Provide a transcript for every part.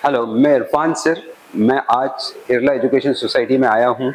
Hello, मैं Irfan sir. मैं आज केरला एजुकेशन सोसाइटी में आया हूँ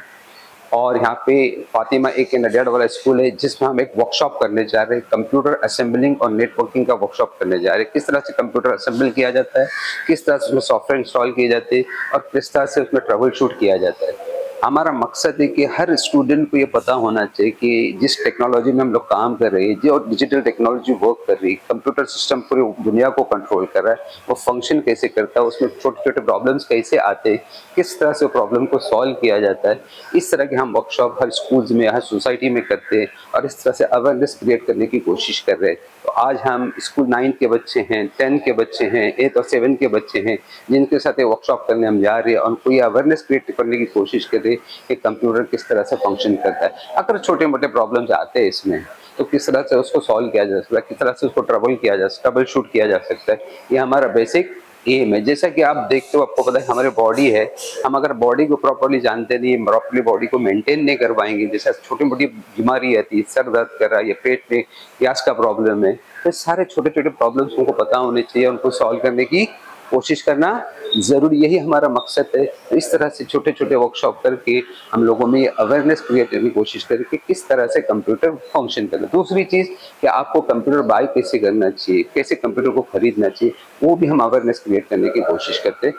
और यहाँ पे फातिमा एक नडियाड वाला स्कूल है जिसमें हम एक वर्कशॉप करने जा रहे हैं। कंप्यूटर असेंबलिंग और नेटवर्किंग का वर्कशॉप करने जा रहे हैं। किस तरह से कंप्यूटर असेंबल किया जाता है, किस तरह से उसमें सॉफ्टवेयर इंस्टॉल किए जाते हैं और किस तरह से उसमें ट्रबल शूट किया जाता है। हमारा मकसद है कि हर स्टूडेंट को ये पता होना चाहिए कि जिस टेक्नोलॉजी में हम लोग काम कर रहे हैं, जो डिजिटल टेक्नोलॉजी वर्क कर रही है, कंप्यूटर सिस्टम पूरी दुनिया को कंट्रोल कर रहा है, वो फंक्शन कैसे करता है, उसमें छोटे छोटे प्रॉब्लम्स कैसे आते हैं, किस तरह से प्रॉब्लम को सॉल्व किया जाता है। इस तरह के हम वर्कशॉप हर स्कूल्स में, हर सोसाइटी में करते हैं और इस तरह से अवेयरनेस क्रिएट करने की कोशिश कर रहे हैं। तो आज हम स्कूल 9 के बच्चे हैं, 10 के बच्चे हैं, 8 और 7 के बच्चे हैं जिनके साथ ये वर्कशॉप करने हम जा रहे हैं और उनको ये अवेयरनेस क्रिएट करने की कोशिश कर रहे हैं कि कंप्यूटर किस तरह से फंक्शन करता है। अगर छोटे मोटे प्रॉब्लम्स आते हैं इसमें तो किस तरह से उसको सॉल्व किया जा सकता है, किस तरह से उसको ट्रबल शूट किया जा सकता है। ये हमारा बेसिक एम है। जैसा कि आप देखते हो, आपको पता है हमारी बॉडी है, हम अगर बॉडी को प्रॉपर्ली जानते नहीं, प्रॉपर्ली बॉडी को मेंटेन नहीं कर पाएंगे, जैसे छोटी मोटी बीमारी आती है, सर दर्द कर रहा है या पेट में गैस का प्रॉब्लम है, तो सारे छोटे छोटे प्रॉब्लम्स उनको पता होने चाहिए, उनको सॉल्व करने की कोशिश करना जरूरी, यही हमारा मकसद है। तो इस तरह से छोटे छोटे वर्कशॉप करके हम लोगों में अवेयरनेस क्रिएट करने की कोशिश करें कि किस तरह से कंप्यूटर फंक्शन करना। दूसरी चीज़ कि आपको कंप्यूटर बाय कैसे करना चाहिए, कैसे कंप्यूटर को खरीदना चाहिए, वो भी हम अवेयरनेस क्रिएट करने की कोशिश करते हैं।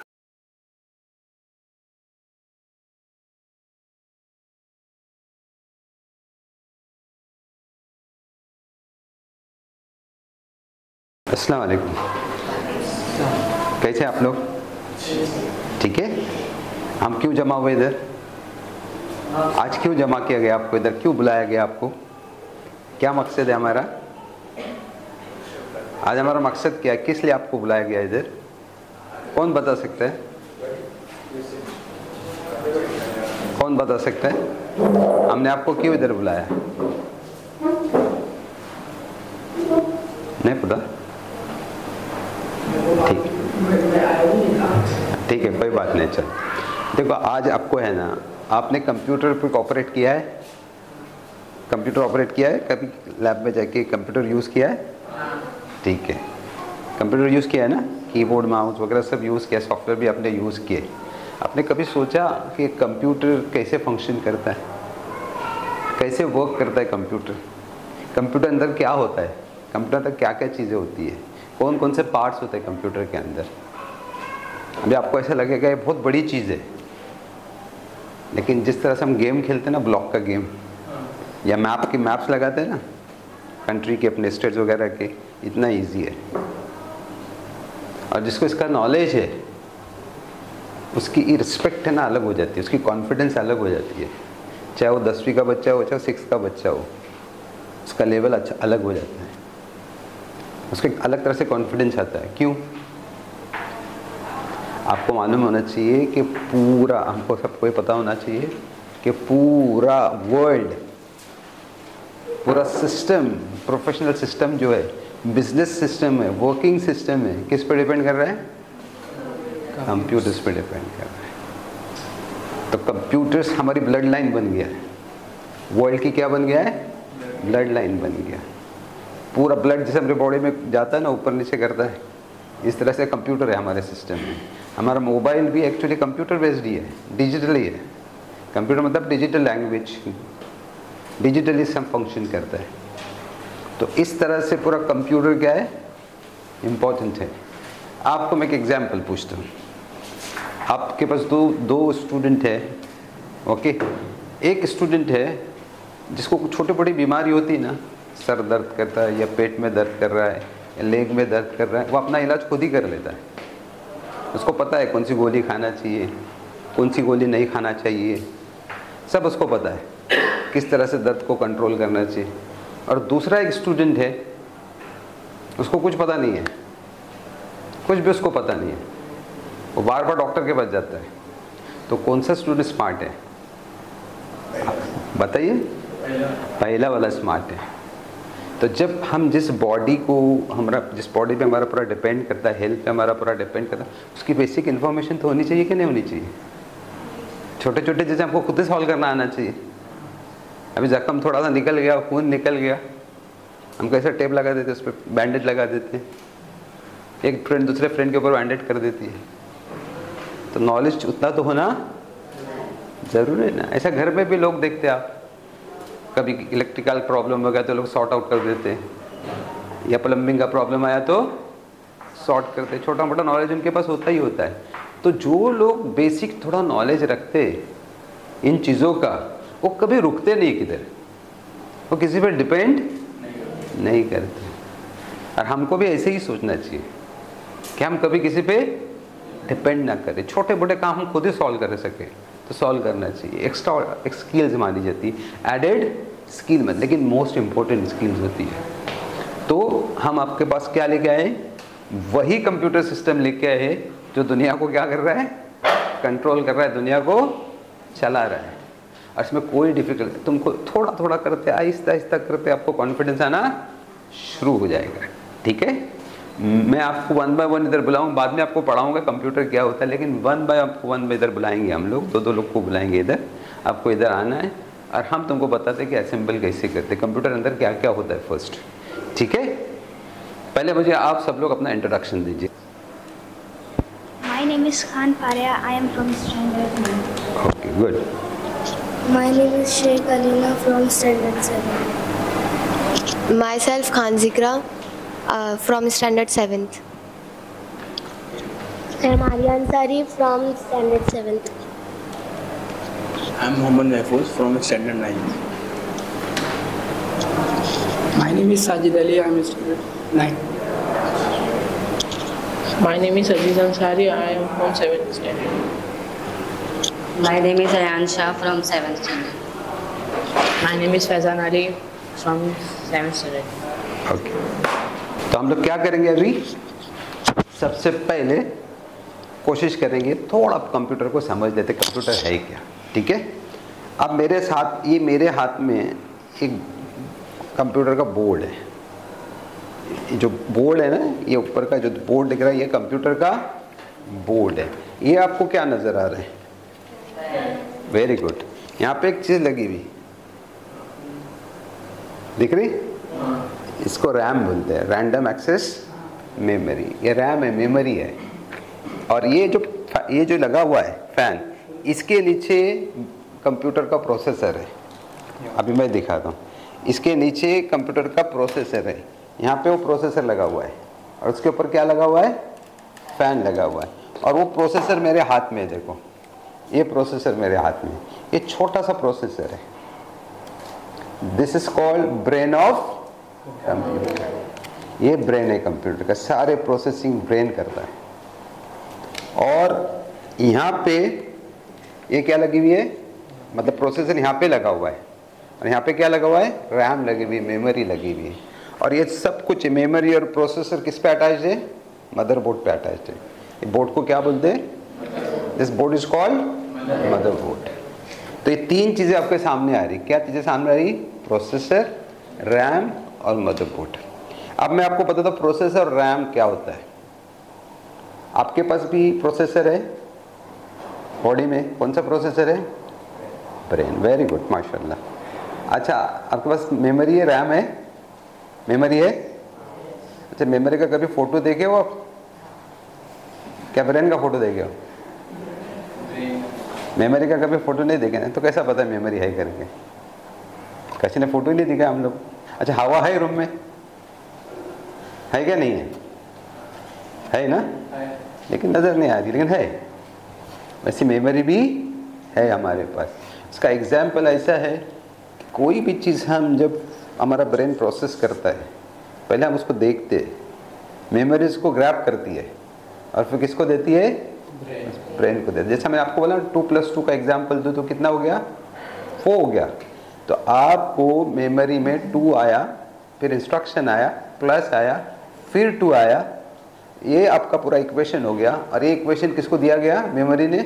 अस्सलाम वालेकुम, कैसे आप लोग? ठीक है। हम क्यों जमा हुए इधर? आज क्यों जमा किया गया आपको इधर, क्यों बुलाया गया आपको, क्या मकसद है हमारा? आज हमारा मकसद क्या है, किस लिए आपको बुलाया गया इधर? कौन बता सकता है? कौन बता सकता है हमने आपको क्यों इधर बुलाया? नहीं पता? ठीक है, कोई बात नहीं। चल देखो, आज आपको है ना, आपने कंप्यूटर पर ऑपरेट किया है? कंप्यूटर ऑपरेट किया है कभी? लैब में जाके कंप्यूटर यूज़ किया है? ठीक है, कंप्यूटर यूज़ किया है ना, कीबोर्ड माउस वगैरह सब यूज़ किया, सॉफ्टवेयर भी आपने यूज़ किए। आपने कभी सोचा कि कंप्यूटर कैसे फंक्शन करता है, कैसे वर्क करता है कंप्यूटर? कंप्यूटर अंदर क्या होता है, कंप्यूटर अंदर क्या क्या चीज़ें होती है, कौन कौन से पार्ट्स होते हैं कंप्यूटर के अंदर? अभी आपको ऐसा लगेगा ये बहुत बड़ी चीज़ है, लेकिन जिस तरह से हम गेम खेलते हैं ना, ब्लॉक का गेम, या मैप्स लगाते हैं ना कंट्री के, अपने स्टेट्स वगैरह के, इतना इजी है। और जिसको इसका नॉलेज है उसकी रिस्पेक्ट है ना अलग हो जाती है, उसकी कॉन्फिडेंस अलग हो जाती है। चाहे वो 10वीं का बच्चा हो, चाहे 6 का बच्चा हो, उसका लेवल अच्छा अलग हो जाता है, उसको एक अलग तरह से कॉन्फिडेंस आता है। क्यों? आपको मालूम होना चाहिए कि पूरा, हमको सबको ये पता होना चाहिए कि पूरा वर्ल्ड, पूरा सिस्टम, प्रोफेशनल सिस्टम जो है, बिजनेस सिस्टम है, वर्किंग सिस्टम है, किस पे डिपेंड कर रहा है? कंप्यूटर्स पे डिपेंड कर रहा है। तो कंप्यूटर्स हमारी ब्लड लाइन बन गया है, वर्ल्ड की क्या बन गया है? ब्लड लाइन बन गया। पूरा ब्लड जैसे हमारे बॉडी में जाता है ना, ऊपर नीचे करता है, इस तरह से कंप्यूटर है हमारे सिस्टम में। हमारा मोबाइल भी एक्चुअली कंप्यूटर बेस्ड ही है, डिजिटली है। कंप्यूटर मतलब डिजिटल लैंग्वेज, डिजिटली सब फंक्शन करता है। तो इस तरह से पूरा कंप्यूटर क्या है, इम्पोर्टेंट है। आपको मैं एक एग्जाम्पल पूछता हूँ। आपके पास दो स्टूडेंट है, ओके? एक स्टूडेंट है जिसको छोटी बड़ी बीमारी होती है ना, सर दर्द करता है या पेट में दर्द कर रहा है या लेग में दर्द कर रहा है, वो अपना इलाज खुद ही कर लेता है। उसको पता है कौन सी गोली खाना चाहिए, कौन सी गोली नहीं खाना चाहिए, सब उसको पता है, किस तरह से दर्द को कंट्रोल करना चाहिए। और दूसरा एक स्टूडेंट है, उसको कुछ पता नहीं है, कुछ भी उसको पता नहीं है, वो बार बार डॉक्टर के पास जाता है। तो कौन सा स्टूडेंट स्मार्ट है? बताइए। पहला वाला स्मार्ट है। तो जब हम जिस बॉडी पे हमारा पूरा डिपेंड करता है, हेल्थ पे हमारा पूरा डिपेंड करता है, उसकी बेसिक इन्फॉर्मेशन तो होनी चाहिए कि नहीं होनी चाहिए? छोटे छोटे चीज़ें हमको खुद ही सॉल्व करना आना चाहिए। अभी जख्म थोड़ा सा निकल गया, खून निकल गया, हम कैसे टेप लगा देते, उस पर बैंडेज लगा देते हैं, एक फ्रेंड दूसरे फ्रेंड के ऊपर बैंडेज कर देती है, तो नॉलेज उतना तो होना जरूरी है ना। ऐसा घर में भी लोग देखते हैं आप, कभी इलेक्ट्रिकल प्रॉब्लम हो गया तो लोग सॉर्ट आउट कर देते हैं, या प्लम्बिंग का प्रॉब्लम आया तो सॉर्ट करते हैं। छोटा मोटा नॉलेज उनके पास होता ही होता है। तो जो लोग बेसिक थोड़ा नॉलेज रखते इन चीज़ों का, वो कभी रुकते नहीं किधर, वो किसी पर डिपेंड नहीं करते। और हमको भी ऐसे ही सोचना चाहिए कि हम कभी किसी पे डिपेंड ना करें। छोटे मोटे काम हम खुद ही सॉल्व कर सके तो सॉल्व करना चाहिए। एक्स्ट्रा स्किल्स मानी जाती है, एडेड स्किल में, लेकिन मोस्ट इम्पोर्टेंट स्किल्स होती है। तो हम आपके पास क्या लेके आए, वही कंप्यूटर सिस्टम लेके आए जो दुनिया को क्या कर रहा है, कंट्रोल कर रहा है, दुनिया को चला रहा है। और इसमें कोई डिफिकल्ट, तुमको थोड़ा थोड़ा करते, आहिस्ता आहिस्ता करते आपको कॉन्फिडेंस आना शुरू हो जाएगा। ठीक है, मैं आपको वन बाय वन इधर बुलाऊँ, बाद में आपको पढ़ाऊंगा कंप्यूटर क्या होता है, लेकिन वन बाय इधर बुलाएंगे हम लोग, दो लोग को बुलाएंगे इधर, आपको इधर आना है और हम तुमको बताते हैं कि असेंबल कैसे करते, कंप्यूटर अंदर क्या क्या होता है फर्स्ट। ठीक है, पहले मुझे आप सब लोग अपना इंट्रोडक्शन दीजिए। My name is Khan Paria. I am from Standard 9. Okay, good. My name is Sheikh Alina from Standard 7. Myself Khan Zikra from Standard 7th. I'm Arya Ansari from Standard 7th. I'm Mohammad Mahfouz from Standard 9. My name is Sajid Ali. I'm Standard 9. My name is Aziz Ansari. I am from 7th standard. My name is Ayan Shah from 7th standard. My name is Faizan Ali from 7th standard. Okay, तो हम लोग क्या करेंगे अभी, सबसे पहले कोशिश करेंगे थोड़ा कंप्यूटर को समझ लेते, कंप्यूटर है क्या। ठीक है, अब मेरे साथ, ये मेरे हाथ में एक कंप्यूटर का बोर्ड है। जो बोर्ड है ना, ये ऊपर का जो बोर्ड दिख रहा है, ये कंप्यूटर का बोर्ड है। ये आपको क्या नज़र आ रहा है, वेरी गुड, यहाँ पे एक चीज़ लगी हुई दिख रही, इसको रैम बोलते हैं, रैंडम एक्सेस मेमोरी। ये रैम है, मेमोरी है। और ये जो लगा हुआ है फैन, इसके नीचे कंप्यूटर का प्रोसेसर है। अभी मैं दिखाता हूँ, इसके नीचे कंप्यूटर का प्रोसेसर है, यहाँ पे वो प्रोसेसर लगा हुआ है और उसके ऊपर क्या लगा हुआ है, फैन लगा हुआ है। और वो प्रोसेसर मेरे हाथ में है, देखो ये प्रोसेसर मेरे हाथ में, ये छोटा सा प्रोसेसर है। This is called brain of computer. ये ब्रेन है कंप्यूटर का, सारे प्रोसेसिंग ब्रेन करता है। और यहाँ पे ये क्या लगी हुई है, मतलब प्रोसेसर यहाँ पे लगा हुआ है और यहाँ पे क्या लगा हुआ है, रैम लगी हुई है, मेमोरी लगी हुई है। और ये सब कुछ मेमोरी और प्रोसेसर किस पे अटैच्ड है, मदरबोर्ड पे अटैच्ड है। ये बोर्ड को क्या बोलते हैं, this board is called motherboard. तो ये तीन चीज़ें आपके सामने आ रही, क्या चीज़ें सामने आ रही, प्रोसेसर, रैम और मदरबोर्ड। अब मैं आपको बताता हूँ प्रोसेसर और रैम क्या होता है। आपके पास भी प्रोसेसर है बॉडी में, कौन सा प्रोसेसर है, ब्रेन, वेरी गुड, माशाल्लाह। अच्छा, आपके पास मेमोरी है, रैम है, मेमोरी है। अच्छा, मेमोरी का कभी फोटो देखे हो आप, क्या ब्रेन का फोटो देखे हो, मेमोरी का कभी फोटो नहीं देखे ना, तो कैसा पता है मेमोरी है करके, किसी ने फोटो ही नहीं दिखा हम लोग। अच्छा, हवा है रूम में, है क्या, नहीं है ना, लेकिन नज़र नहीं आ रही, लेकिन है। वैसे मेमोरी भी है हमारे पास। इसका एग्जाम्पल ऐसा है कि कोई भी चीज़ हम जब हमारा ब्रेन प्रोसेस करता है, पहले हम उसको देखते हैं, मेमोरी उसको ग्रैब करती है और फिर किसको देती है, ब्रेन को देती है। जैसा मैंने आपको बोला 2+2 का एग्जाम्पल दो तो कितना हो गया, 4 हो गया। तो आपको मेमोरी में 2 आया, फिर इंस्ट्रक्शन आया, प्लस आया, फिर 2 आया, ये आपका पूरा इक्वेशन हो गया। और ये इक्वेशन किसको दिया गया, मेमोरी ने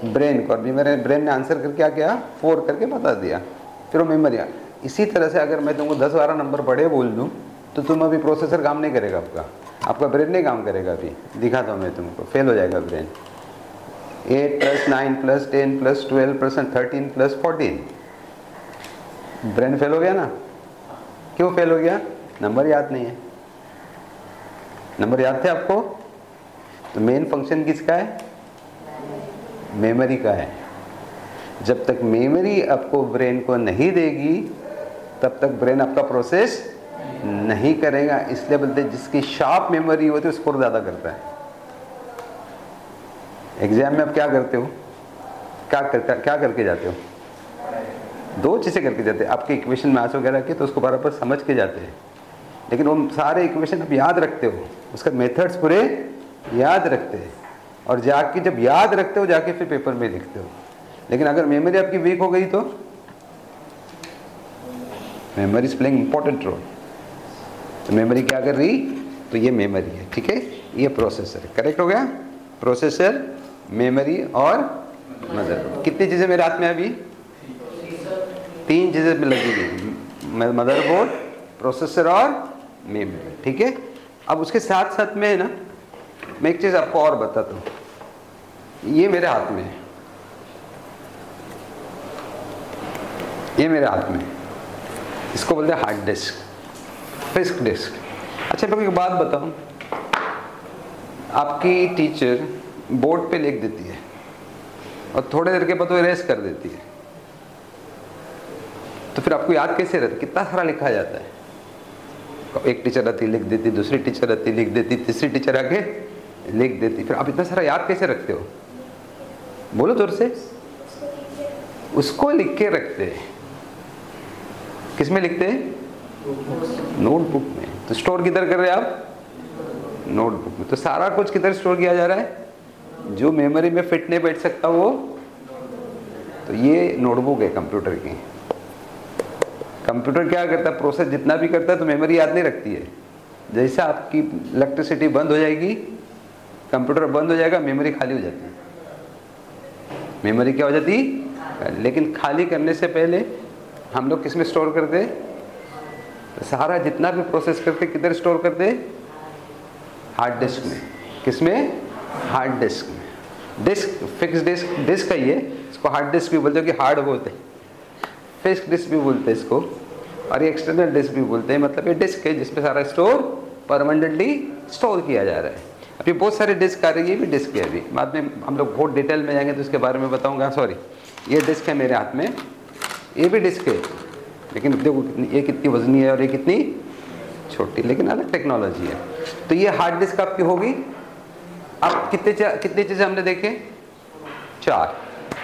ब्रेन को, और ब्रेन ने आंसर करके क्या किया, 4 करके बता दिया, फिर वो मेमोरी। इसी तरह से अगर मैं तुमको 10-12 नंबर बड़े बोल दूं तो तुम अभी प्रोसेसर काम नहीं करेगा, आपका ब्रेन नहीं काम करेगा। अभी दिखाता हूँ मैं तुमको, फेल हो जाएगा ब्रेन। 8 + 9 + 10 + 12 + 13 + 14, ब्रेन फेल हो गया ना। क्यों फेल हो गया, नंबर याद नहीं है। नंबर याद थे आपको, तो मेन फंक्शन किसका है, मेमोरी का है। जब तक मेमोरी आपको ब्रेन को नहीं देगी तब तक ब्रेन आपका प्रोसेस नहीं करेगा। इसलिए बोलते हैं जिसकी शार्प मेमोरी होती है स्कोर ज़्यादा करता है। एग्जाम में आप क्या करते हो, क्या करके जाते हो? दो चीज़ें करके जाते हैं। आपके इक्वेशन मैथ्स वगैरह के तो उसको बराबर समझ के जाते हैं, लेकिन वो सारे इक्वेशन आप याद रखते हो, उसका मेथड्स पूरे याद रखते हैं, और जाके जब याद रखते हो जाके फिर पेपर में लिखते हो। लेकिन अगर मेमोरी आपकी वीक हो गई तो memory is playing important role. तो मेमोरी क्या कर रही? तो ये मेमोरी है, ठीक है, ये प्रोसेसर है। करेक्ट हो गया? प्रोसेसर, मेमोरी और मदरबोर्ड। कितनी चीज़ें मेरे हाथ में अभी? 3 चीज़ें में लगी हुई, मदरबोर्ड, प्रोसेसर और मेमोरी, ठीक है। अब उसके साथ साथ में ना मैं एक चीज़ आपको और बताता हूँ। ये मेरे हाथ में है, ये मेरे हाथ में, इसको बोलते हैं हार्ड डिस्क, डिस्क डिस्क। अच्छा मैं एक बात बताऊँ, आपकी टीचर बोर्ड पे लिख देती है और थोड़ी देर के बाद वो इरेज कर देती है, तो फिर आपको याद कैसे रहता? कितना सारा लिखा जाता है। एक टीचर आती लिख देती, दूसरी टीचर आती लिख देती, तीसरी टीचर आके लिख देती, फिर आप इतना सारा याद कैसे रखते हो? बोलो जोर से। उसको लिख के रखते हैं। किस में लिखते हैं? नोटबुक में। तो स्टोर किधर कर रहे हैं आप? नोटबुक में। तो सारा कुछ किधर स्टोर किया जा रहा है? जो मेमोरी में फिट नहीं बैठ सकता वो, तो ये नोटबुक है कंप्यूटर की। कंप्यूटर क्या करता है? प्रोसेस जितना भी करता है तो मेमोरी याद नहीं रखती है। जैसा आपकी इलेक्ट्रिसिटी बंद हो जाएगी, कंप्यूटर बंद हो जाएगा, मेमोरी खाली हो जाती है। मेमोरी क्या हो जाती? लेकिन खाली करने से पहले हम लोग किस में स्टोर करते? तो सारा जितना भी प्रोसेस करते किधर स्टोर करते? हार्ड डिस्क में। किस में? हार्ड डिस्क में। डिस्क, फिक्स डिस्क, डिस्क है ये, इसको हार्ड डिस्क भी बोलते हैं कि हार्ड बोलते हैं, फिक्स डिस्क भी बोलते हैं इसको, और ये एक्सटर्नल डिस्क भी बोलते हैं। मतलब ये डिस्क है जिसमें सारा स्टोर परमानेंटली स्टोर किया जा रहा है। अभी बहुत सारे डिस्क आ रही है, ये भी डिस्क है। अभी बाद में हम लोग बहुत डिटेल में जाएंगे तो इसके बारे में बताऊंगा। सॉरी, ये डिस्क है मेरे हाथ में, ये भी डिस्क है, लेकिन देखो ये कितनी वजनी है और ये कितनी छोटी, लेकिन अलग टेक्नोलॉजी है। तो ये हार्ड डिस्क आपकी होगी। अब कितनी चीज़ें हमने देखे? 4।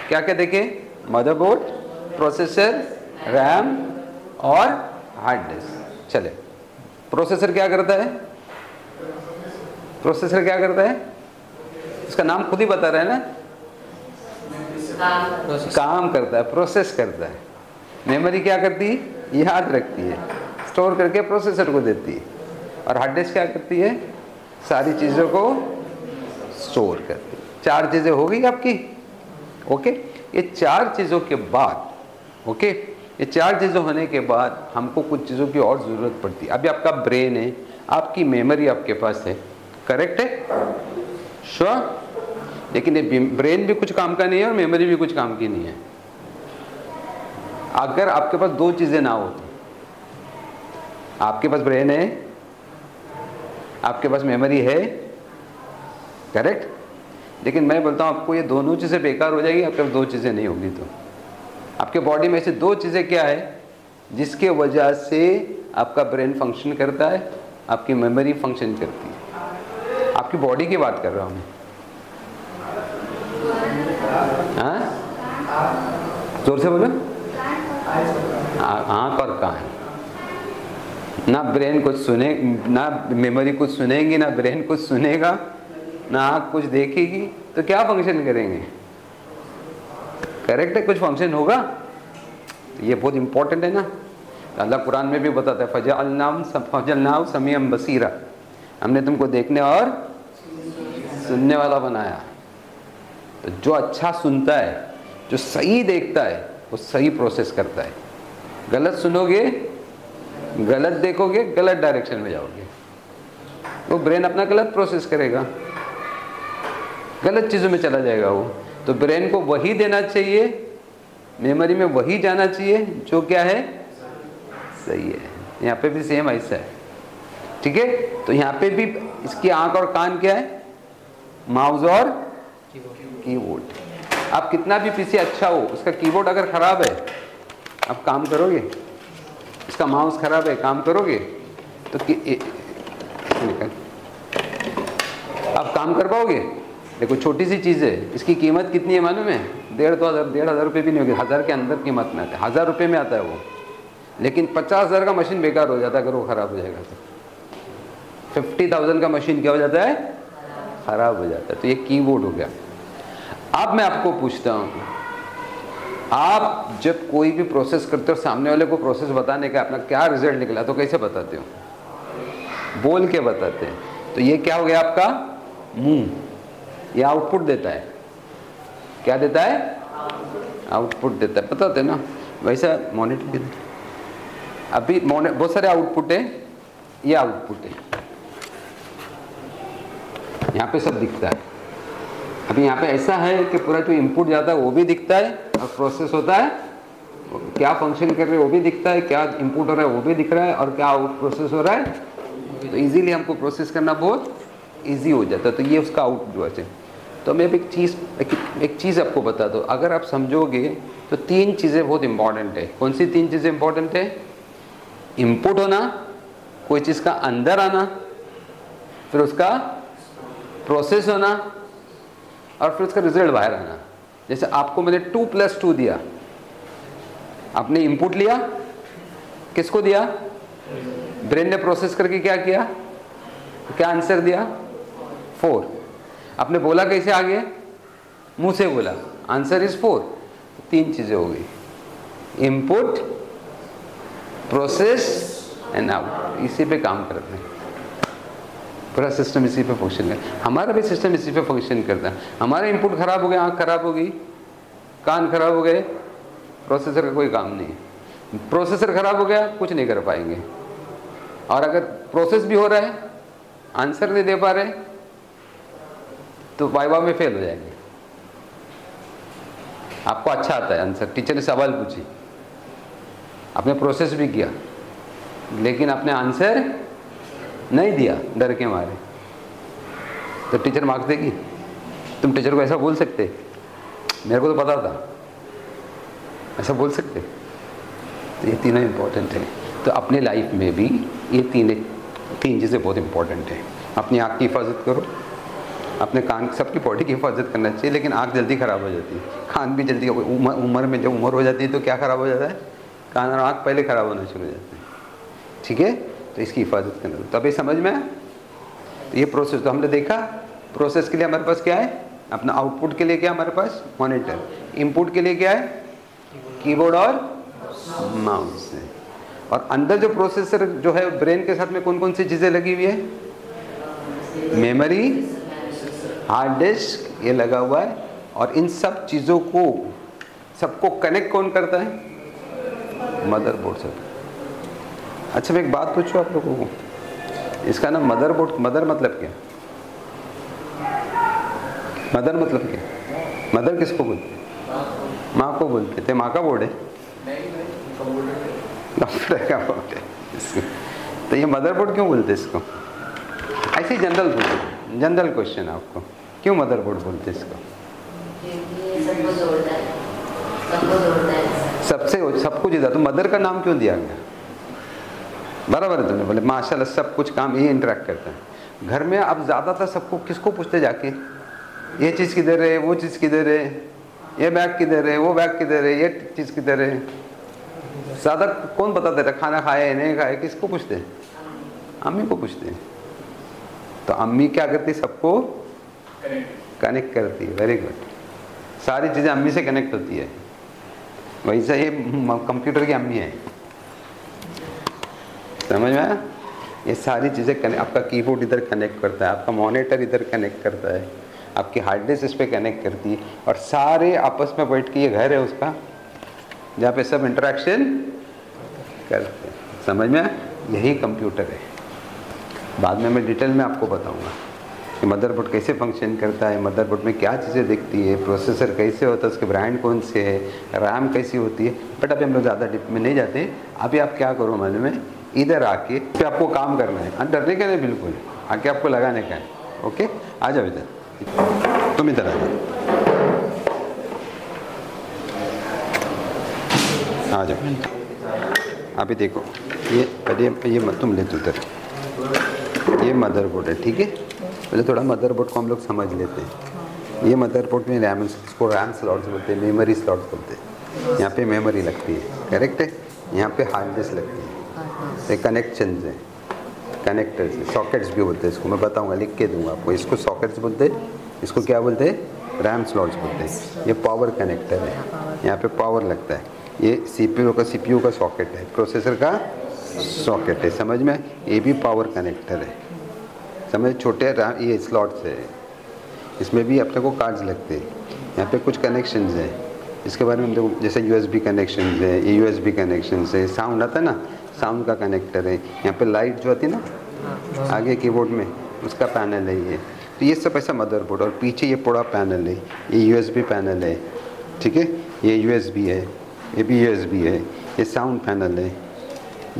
क्या क्या देखे? मदरबोर्ड, प्रोसेसर, रैम और हार्ड डिस्क। चले, प्रोसेसर क्या करता है? प्रोसेसर क्या करता है? इसका नाम खुद ही बता रहा है ना, काम करता है, प्रोसेस करता है। मेमोरी क्या करती है? याद रखती है, स्टोर करके प्रोसेसर को देती है। और हार्ड डिस्क क्या करती है? सारी चीज़ों को स्टोर करती है। 4 चीज़ें हो गई आपकी। ओके, ये 4 चीज़ों के बाद, ओके, ये 4 चीज़ें होने के बाद हमको कुछ चीज़ों की और ज़रूरत पड़ती है। अभी आपका ब्रेन है, आपकी मेमोरी आपके पास है, करेक्ट है? श्योर? लेकिन ये ब्रेन भी कुछ काम का नहीं है और मेमोरी भी कुछ काम की नहीं है। अगर आपके पास 2 चीज़ें ना हो, आपके पास ब्रेन है, आपके पास मेमोरी है, करेक्ट, लेकिन मैं बोलता हूँ आपको ये दोनों चीज़ें बेकार हो जाएगी आपके पास 2 चीज़ें नहीं होगी। तो आपके बॉडी में से 2 चीज़ें क्या है जिसके वजह से आपका ब्रेन फंक्शन करता है, आपकी मेमोरी फंक्शन करती है। आपकी बॉडी की बात कर रहा हूँ मैं। हाँ, जोर से बोलो। आँख और कान। ना ब्रेन कुछ सुने, ना मेमोरी कुछ सुनेगी, ना ब्रेन कुछ सुनेगा, ना आँख कुछ देखेगी, तो क्या फंक्शन करेंगे? करेक्ट है, कुछ फंक्शन होगा। ये बहुत इंपॉर्टेंट है ना। अल्लाह कुरान में भी बताता है, फजअलनाहु समीअन बसीरा, हमने तुमको देखने और सुनने वाला बनाया। तो जो अच्छा सुनता है, जो सही देखता है, वो सही प्रोसेस करता है। गलत सुनोगे, गलत देखोगे, गलत डायरेक्शन में जाओगे, वो ब्रेन अपना गलत प्रोसेस करेगा, गलत चीज़ों में चला जाएगा वो। तो ब्रेन को वही देना चाहिए, मेमोरी में वही जाना चाहिए जो क्या है, सही है। यहाँ पे भी सेम ऐसा है, ठीक है। तो यहाँ पे भी इसकी आंख और कान क्या है, माउस और कीबोर्ड। आप कितना भी पीसी अच्छा हो, उसका कीबोर्ड अगर ख़राब है आप काम करोगे? इसका माउस ख़राब है, काम करोगे? तो आप काम कर पाओगे? देखो छोटी सी चीज़ है, इसकी कीमत कितनी है मालूम है? 1,500 रुपये भी नहीं होगी, 1000 के अंदर कीमत में आता है, 1000 रुपये में आता है वो। लेकिन 50,000 का मशीन बेकार हो जाता है अगर वो ख़राब हो जाएगा तो। 50,000 का मशीन क्या हो जाता है? ख़राब हो जाता है। तो ये कीबोर्ड हो गया। अब मैं आपको पूछता हूँ, आप जब कोई भी प्रोसेस करते हो, सामने वाले को प्रोसेस बताने का अपना क्या रिजल्ट निकला तो कैसे बताते हो? बोल के बताते हैं। तो ये क्या हो गया आपका मुंह, ये आउटपुट देता है। क्या देता है? आउटपुट देता है, बताते ना। वैसा मॉनिटर भी अभी बहुत सारे आउटपुट है, ये आउटपुट है, यहाँ पे सब दिखता है। अभी यहाँ पे ऐसा है कि पूरा जो इनपुट जाता है वो भी दिखता है और प्रोसेस होता है, क्या फंक्शन कर रहे हैं वो भी दिखता है, क्या इनपुट हो रहा है वो भी दिख रहा है और क्या आउट प्रोसेस हो रहा है। तो इजीली हमको प्रोसेस करना बहुत इजी हो जाता है। तो ये उसका आउट जो है। तो मैं एक चीज़ आपको बता दूँ, अगर आप समझोगे तो 3 चीज़ें बहुत इंपॉर्टेंट है। कौन सी 3 चीज़ें इंपॉर्टेंट है? इनपुट होना, कोई चीज़ का अंदर आना, फिर उसका प्रोसेस होना और फिर उसका रिजल्ट बाहर आना। जैसे आपको मैंने 2+2 दिया, आपने इनपुट लिया, किसको दिया? ब्रेन ने प्रोसेस करके क्या किया? क्या आंसर दिया? 4। आपने बोला कैसे आगे? मुंह से बोला, आंसर इज 4। 3 चीजें हो गई, इनपुट, प्रोसेस एंड आउट। इसी पे काम करते हैं, पूरा सिस्टम इसी पे फंक्शन करता है। हमारा भी सिस्टम इसी पे फंक्शन करता है। हमारा इनपुट खराब हो गया, आँख खराब हो गई, कान खराब हो गए, प्रोसेसर का कोई काम नहीं है। प्रोसेसर खराब हो गया, कुछ नहीं कर पाएंगे। और अगर प्रोसेस भी हो रहा है, आंसर नहीं दे पा रहे, तो वाइवा में फेल हो जाएंगे। आपको अच्छा आता है आंसर, टीचर ने सवाल पूछी, आपने प्रोसेस भी किया, लेकिन आपने आंसर नहीं दिया डर के मारे, तो टीचर मार्क्स देगी? तुम टीचर को ऐसा बोल सकते? मेरे को तो पता था, ऐसा बोल सकते? तो ये तीनों इम्पोर्टेंट है। तो अपने लाइफ में भी ये तीन चीज़ें बहुत इम्पोर्टेंट है। अपनी आँख की हिफाजत करो, अपने कान, सबकी बॉडी की हिफाजत करना चाहिए, लेकिन आँख जल्दी ख़राब हो जाती है, कान भी जल्दी। उम्र में जब उम्र हो जाती है तो क्या ख़राब हो जाता है? कान और आँख पहले ख़राब होना शुरू हो जाते हैं। ठीक है, तो इसकी हिफाजत करना। तो अभी समझ में आया? तो ये प्रोसेस तो हमने देखा। प्रोसेस के लिए हमारे पास क्या है? अपना आउटपुट के लिए क्या हमारे पास? मॉनिटर। इनपुट के लिए क्या है? कीबोर्ड और माउस है। और अंदर जो प्रोसेसर जो है, ब्रेन के साथ में कौन कौन सी चीज़ें लगी हुई है? मेमोरी, हार्ड डिस्क, ये लगा हुआ है। और इन सब चीज़ों को सबको कनेक्ट कौन करता है? मदरबोर्ड से। अच्छा, मैं एक बात पूछूं आप लोगों को, इसका ना मदरबोर्ड, मदर मतलब क्या? मदर मतलब क्या? मदर किसको बोलते हैं? माँ को बोलते थे। माँ का बोर्ड है, कंप्यूटर का बोर्ड है। तो ये मदरबोर्ड क्यों बोलते हैं इसको? ऐसे जनरल पूछो, जनरल क्वेश्चन आपको, क्यों मदरबोर्ड बोलते हैं इसको? सबसे सब कुछ इधर, तो मदर का नाम क्यों दिया गया? बराबर है, तुमने बोले माशाल्लाह, सब कुछ काम ये इंटरेक्ट करता है। घर में अब ज़्यादातर सबको किसको पूछते जाके? ये चीज़ किधर है, वो चीज़ किधर है, ये बैग किधर है, वो बैग किधर है, ये चीज़ किधर है? ज़्यादा कौन बताता है? खाना खाए नहीं खाए, किसको पूछते हैं? अम्मी को पूछते हैं। तो अम्मी क्या करती? सबको कनेक्ट करती है। वेरी गुड, सारी चीज़ें अम्मी से कनेक्ट होती है। वैसे ये कंप्यूटर की अम्मी है, समझ में आया? ये सारी चीज़ें कनेक्ट, आपका कीबोर्ड इधर कनेक्ट करता है, आपका मॉनिटर इधर कनेक्ट करता है, आपकी हार्ड डिस्क इस पर कनेक्ट करती है, और सारे आपस में बैठ के, ये घर है उसका जहाँ पे सब इंटरेक्शन करते हैं। समझ में? यही कंप्यूटर है। बाद में मैं डिटेल में आपको बताऊंगा कि मदरबोर्ड कैसे फंक्शन करता है, मदरबोर्ड में क्या चीज़ें दिखती है, प्रोसेसर कैसे होता है, उसके ब्रांड कौन से है, रैम कैसी होती है। बट अभी हम लोग ज़्यादा डिप में नहीं जाते। अभी आप क्या करो मालूम है, इधर आके फिर आपको काम करना है, डरने का नहीं, बिल्कुल आके आपको लगाने का है। ओके, आ जाओ इधर, तुम इधर आ जाओ। आ जाओ। अभी देखो ये पहले ये तुम ले तो उधर, ये मदरबोर्ड है, ठीक है। पहले थोड़ा मदरबोर्ड को हम लोग समझ लेते हैं। ये मदरबोर्ड में रैम, इसको रैम स्लॉट्स बोलते हैं, मेमोरी स्लॉट्स बोलते हैं। यहाँ पे मेमोरी लगती है, करेक्ट है। यहाँ पे हार्ड डिस्क लगती है, ये कनेक्शन है, कनेक्टर्स है, सॉकेट्स भी बोलते हैं इसको, मैं बताऊँगा, लिख के दूँगा आपको। इसको सॉकेट्स बोलते हैं, इसको क्या बोलते हैं, रैम स्लॉट्स बोलते हैं। ये पावर कनेक्टर है, यहाँ पे पावर लगता है। ये सीपीयू का सॉकेट है, प्रोसेसर का सॉकेट है, समझ में। ये भी पावर कनेक्टर है, समझ। छोटे ये स्लॉट्स है, इसमें भी अपने को कार्ड्स लगते हैं। यहाँ पे कुछ कनेक्शंस हैं, इसके बारे में हम देखो, जैसे USB कनेक्शंस है, ये USB कनेक्शंस है। साउंड आता है ना, साउंड का कनेक्टर है। यहाँ पे लाइट जो आती है ना आगे कीबोर्ड में, उसका पैनल है ये। तो ये सब ऐसा मदरबोर्ड, और पीछे ये पूरा पैनल है, ये USB पैनल है, ठीक है। ये USB है, ये भी USB है। ये साउंड पैनल है,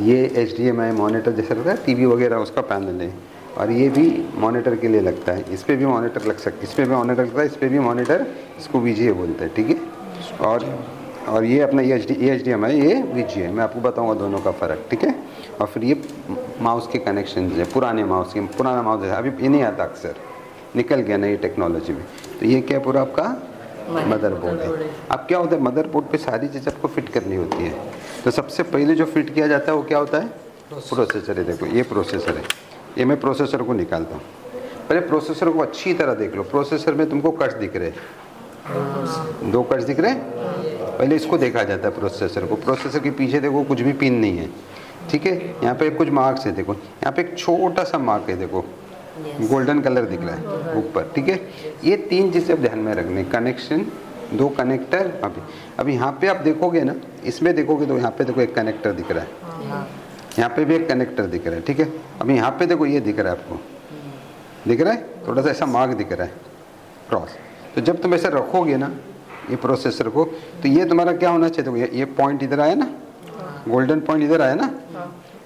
ये HDMI मॉनिटर जैसा लगता है TV वगैरह, उसका पैनल है। और ये भी मॉनिटर के लिए लगता है, इस पर भी मॉनिटर लग सकता है, इस पर भी मॉनिटर लगता है, इस पर भी मॉनिटर, इसको VGA बोलते हैं, ठीक है। और ये अपना ये HDMI, ये VGA, मैं आपको बताऊंगा दोनों का फ़र्क, ठीक है। और फिर ये माउस के कनेक्शन है, पुराने माउस के, पुराना माउस है, अभी ये नहीं आता, अक्सर निकल गया नई टेक्नोलॉजी में। तो ये क्या पूरा आपका मदरबोर्ड है। अब क्या होता है, मदरबोर्ड पे सारी चीज़ आपको फिट करनी होती है। तो सबसे पहले जो फिट किया जाता है वो क्या होता है, प्रोसेसर है। देखो ये प्रोसेसर है, ये मैं प्रोसेसर को निकालता हूँ। पहले प्रोसेसर को अच्छी तरह देख लो। प्रोसेसर में तुमको कट्स दिख रहे हैं, 2 कट्स दिख रहे हैं। पहले इसको देखा जाता है प्रोसेसर को। प्रोसेसर के पीछे देखो कुछ भी पिन नहीं है, ठीक है। यहाँ पे कुछ मार्क्स है, देखो यहाँ पे एक छोटा सा मार्क है, देखो गोल्डन कलर दिख रहा है ऊपर, ठीक है। ये 3 चीज़ें आप ध्यान में रखने, कनेक्शन, 2 कनेक्टर। अभी यहाँ पे आप देखोगे ना, इसमें देखोगे तो यहाँ पे देखो एक कनेक्टर दिख रहा है, यहाँ पे भी एक कनेक्टर दिख रहा है, ठीक है। अभी यहाँ पे देखो ये दिख रहा है, आपको दिख रहा है, थोड़ा सा ऐसा मार्क दिख रहा है क्रॉस। तो जब तुम ऐसे रखोगे ना ये प्रोसेसर को, तो ये तुम्हारा क्या होना चाहिए, देखो ये पॉइंट इधर आया ना, गोल्डन पॉइंट इधर आया ना।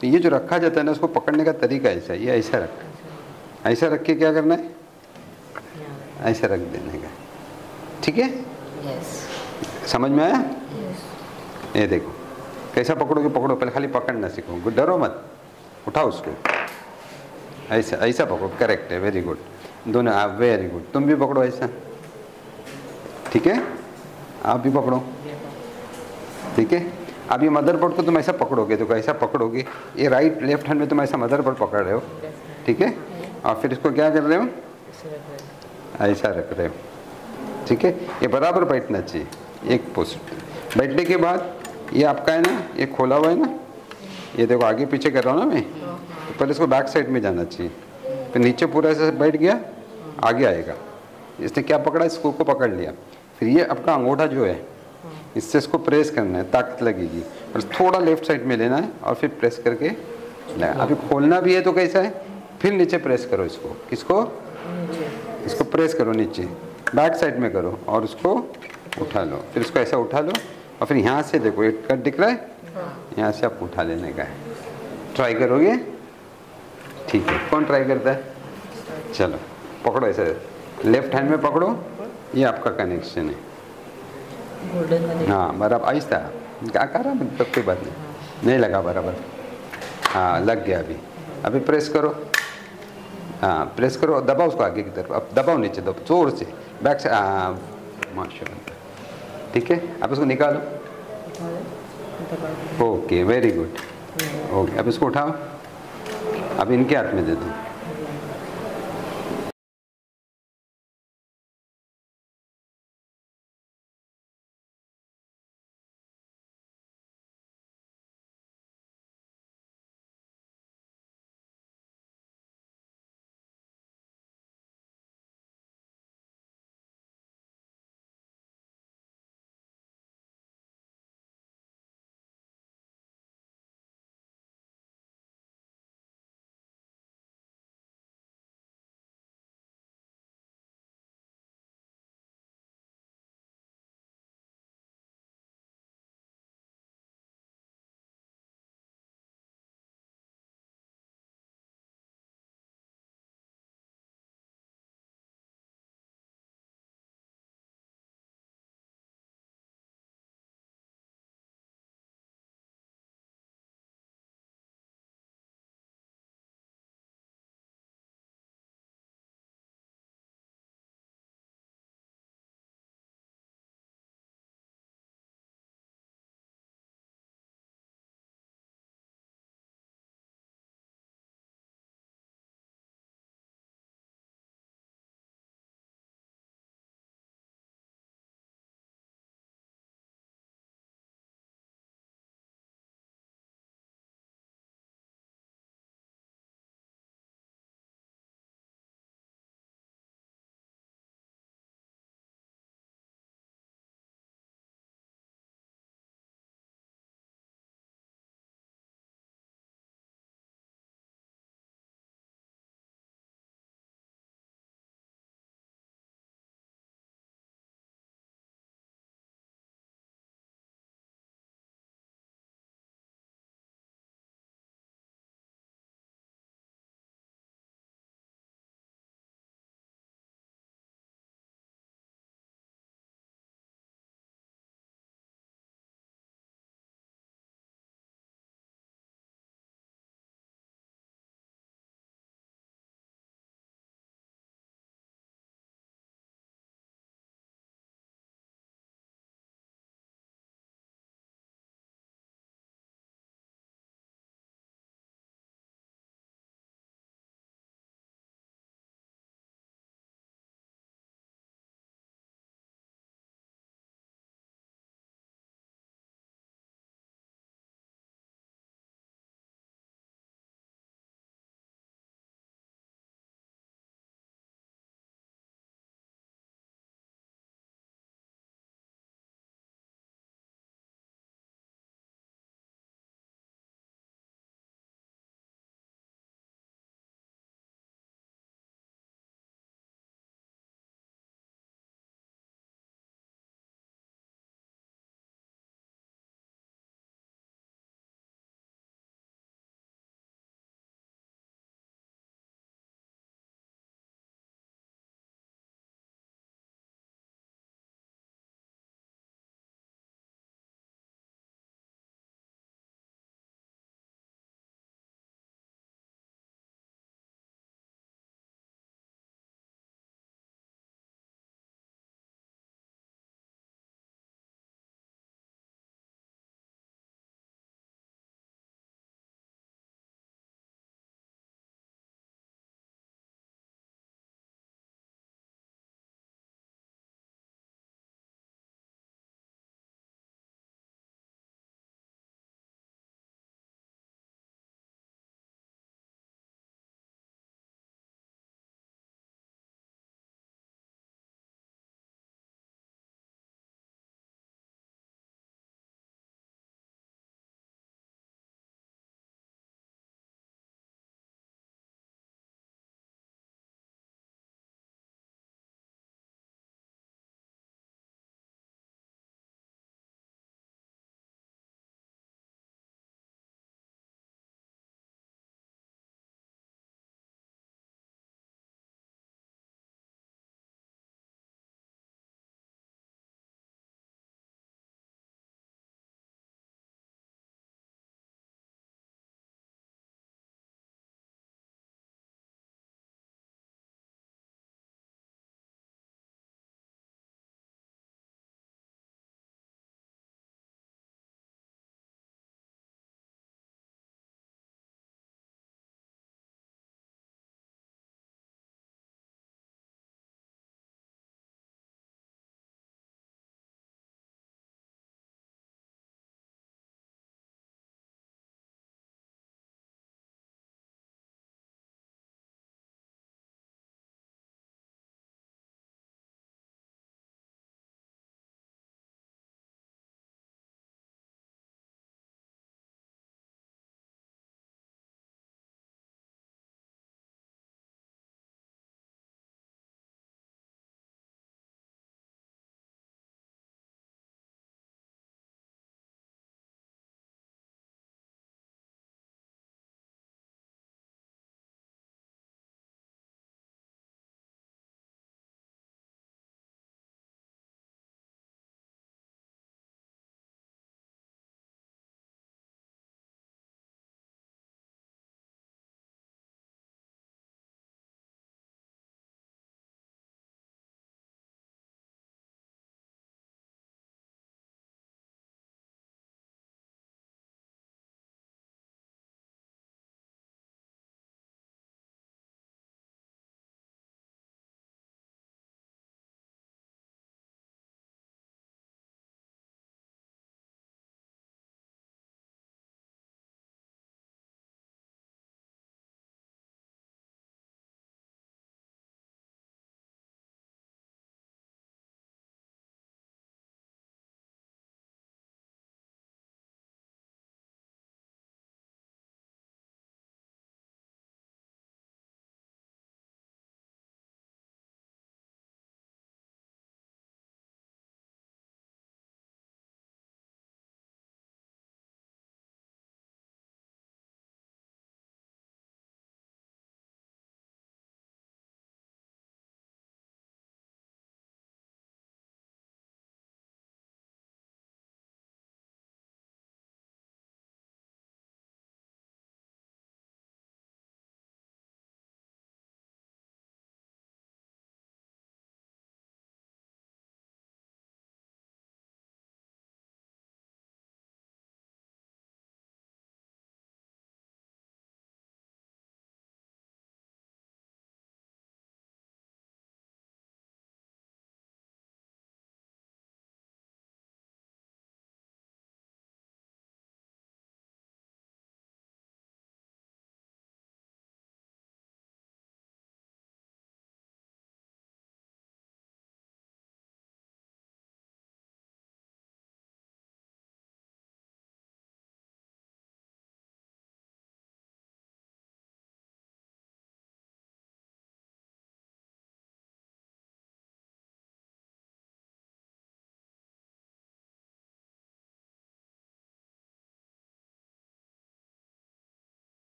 तो ये जो रखा जाता है ना, उसको पकड़ने का तरीका ऐसा है, ये ऐसा रख, ऐसा रख के क्या करना है, ऐसा रख देने का, ठीक है। समझ में आया? ये देखो कैसा पकड़ोगे, पकड़ो, पहले खाली पकड़ना सीखो, डरो मत, उठाओ उसको, ऐसा ऐसा पकड़ो, करेक्ट है, वेरी गुड। दोनों आप, वेरी गुड, तुम भी पकड़ो ऐसा, ठीक है। आप भी पकड़ो, ठीक है। अब ये मदरबोर्ड को तुम ऐसा पकड़ोगे, तो ऐसा पकड़ोगे, ये राइट लेफ्ट हैंड में तुम ऐसा मदरबोर्ड पकड़ रहे हो, ठीक है। और फिर इसको क्या कर रहे हो, ऐसा रख रहे हो, ठीक है। ये बराबर बैठना चाहिए, एक पोस्ट। बैठने के बाद ये आपका है ना, ये खोला हुआ है ना, ये देखो आगे पीछे कर रहा हूँ ना मैं, तो पहले इसको बैक साइड में जाना चाहिए, फिर नीचे पूरा ऐसे बैठ गया, आगे आएगा। इसने क्या पकड़ा, इसको को पकड़ लिया। फिर ये आपका अंगूठा जो है, इससे इसको प्रेस करना है, ताकत लगेगी, और थोड़ा लेफ्ट साइड में लेना है, और फिर प्रेस करके लगा। अभी खोलना भी है तो कैसा है, फिर नीचे प्रेस करो इसको, किसको, इसको प्रेस करो नीचे, बैक साइड में करो, और उसको उठा लो। फिर इसको ऐसा उठा लो, और फिर यहाँ से देखो ये कट दिख रहा है, यहाँ से आप उठा लेने का है। ट्राई करोगे, ठीक है। कौन ट्राई करता है, चलो पकड़ो ऐसे, लेफ्ट हैंड में पकड़ो, ये आपका कनेक्शन है। हाँ बराबर, आहिस्ता, क्या कर रहा है, कोई बात नहीं लगा बराबर, हाँ लग गया। अभी प्रेस करो, हाँ प्रेस करो, दबाओ उसको आगे की तरफ, अब दबाओ नीचे, दबाओ जोर से, बैक से, हाँ माशाल्लाह, ठीक है। अब इसको निकालो, ओके वेरी गुड, ओके। अब इसको उठाओ, अब इनके हाथ में दे दो,